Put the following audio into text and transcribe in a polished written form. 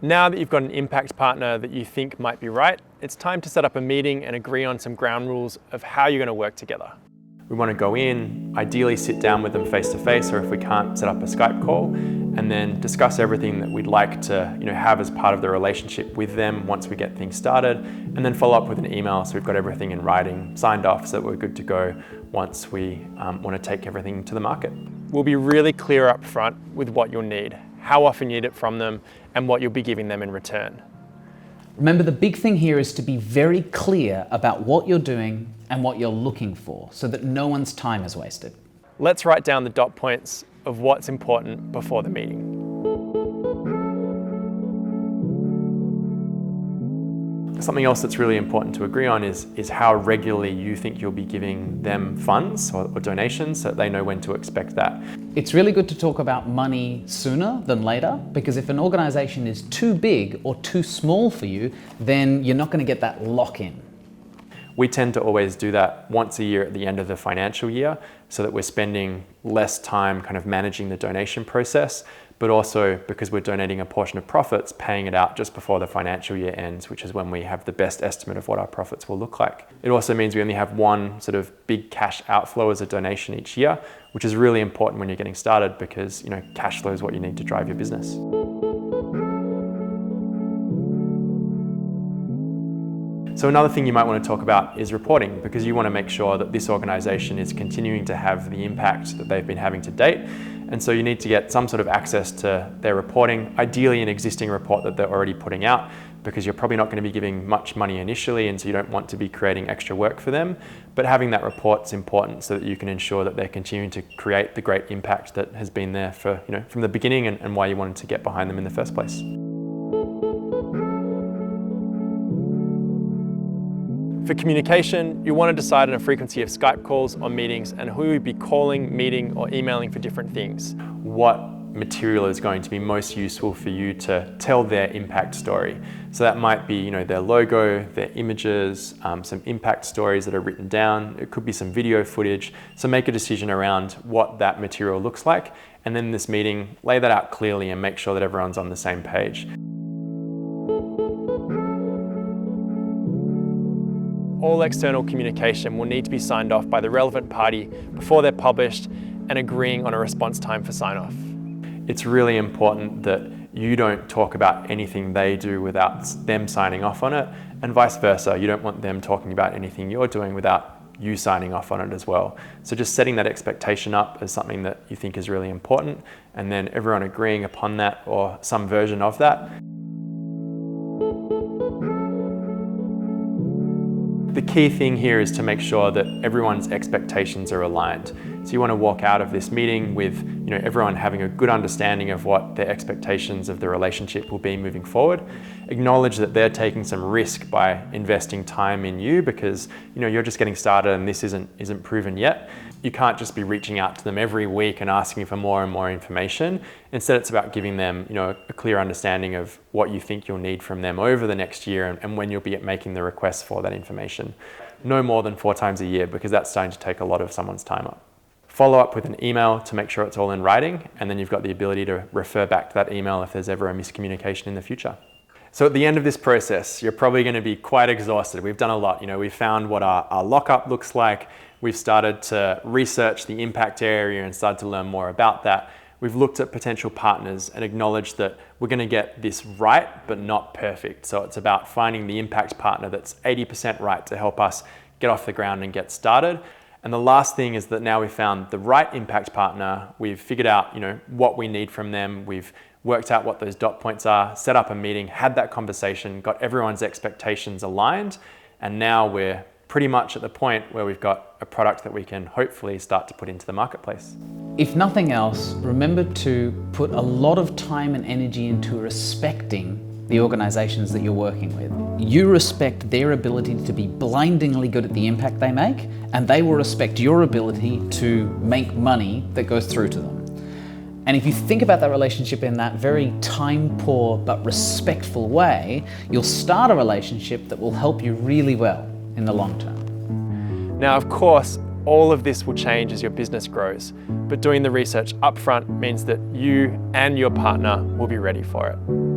Now that you've got an impact partner that you think might be right, it's time to set up a meeting and agree on some ground rules of how you're going to work together. We want to go in, ideally sit down with them face to face, or if we can't, set up a Skype call, and then discuss everything that we'd like to have as part of the relationship with them once we get things started, and then follow up with an email so we've got everything in writing, signed off, so that we're good to go once we want to take everything to the market. We'll be really clear up front with what you'll need, how often you need it from them, and what you'll be giving them in return. Remember, the big thing here is to be very clear about what you're doing and what you're looking for, so that no one's time is wasted. Let's write down the dot points of what's important before the meeting. Something else that's really important to agree on is how regularly you think you'll be giving them funds or donations, so that they know when to expect that. It's really good to talk about money sooner than later, because if an organization is too big or too small for you, then you're not going to get that lock-in. We tend to always do that once a year at the end of the financial year, so that we're spending less time kind of managing the donation process, but also, because we're donating a portion of profits, paying it out just before the financial year ends, which is when we have the best estimate of what our profits will look like. It also means we only have one sort of big cash outflow as a donation each year, which is really important when you're getting started, because cash flow is what you need to drive your business. So another thing you might want to talk about is reporting, because you want to make sure that this organization is continuing to have the impact that they've been having to date. And so you need to get some sort of access to their reporting, ideally an existing report that they're already putting out, because you're probably not going to be giving much money initially, and so you don't want to be creating extra work for them. But having that report's important so that you can ensure that they're continuing to create the great impact that has been there for, from the beginning, and why you wanted to get behind them in the first place. For communication, you want to decide on a frequency of Skype calls or meetings, and who you'd be calling, meeting, or emailing for different things. What material is going to be most useful for you to tell their impact story? So that might be, their logo, their images, some impact stories that are written down. It could be some video footage. So make a decision around what that material looks like, and then in this meeting, lay that out clearly and make sure that everyone's on the same page. All external communication will need to be signed off by the relevant party before they're published, and agreeing on a response time for sign-off. It's really important that you don't talk about anything they do without them signing off on it, and vice versa. You don't want them talking about anything you're doing without you signing off on it as well. So just setting that expectation up as something that you think is really important, and then everyone agreeing upon that or some version of that. The key thing here is to make sure that everyone's expectations are aligned. So you want to walk out of this meeting with everyone having a good understanding of what their expectations of the relationship will be moving forward. Acknowledge that they're taking some risk by investing time in you, because you're just getting started and this isn't proven yet. You can't just be reaching out to them every week and asking for more and more information. Instead, it's about giving them a clear understanding of what you think you'll need from them over the next year, and when you'll be making the requests for that information. No more than 4 times a year, because that's starting to take a lot of someone's time up. Follow up with an email to make sure it's all in writing, and then you've got the ability to refer back to that email if there's ever a miscommunication in the future. So at the end of this process, you're probably going to be quite exhausted. We've done a lot. We've found what our lockup looks like. We've started to research the impact area and started to learn more about that. We've looked at potential partners and acknowledged that we're going to get this right, but not perfect. So it's about finding the impact partner that's 80% right to help us get off the ground and get started. And the last thing is that now we've found the right impact partner. We've figured out, what we need from them. We've worked out what those dot points are, set up a meeting, had that conversation, got everyone's expectations aligned, and now we're pretty much at the point where we've got a product that we can hopefully start to put into the marketplace. If nothing else, remember to put a lot of time and energy into respecting the organizations that you're working with. You respect their ability to be blindingly good at the impact they make, and they will respect your ability to make money that goes through to them. And if you think about that relationship in that very time-poor but respectful way, you'll start a relationship that will help you really well in the long term. Now, of course, all of this will change as your business grows, but doing the research upfront means that you and your partner will be ready for it.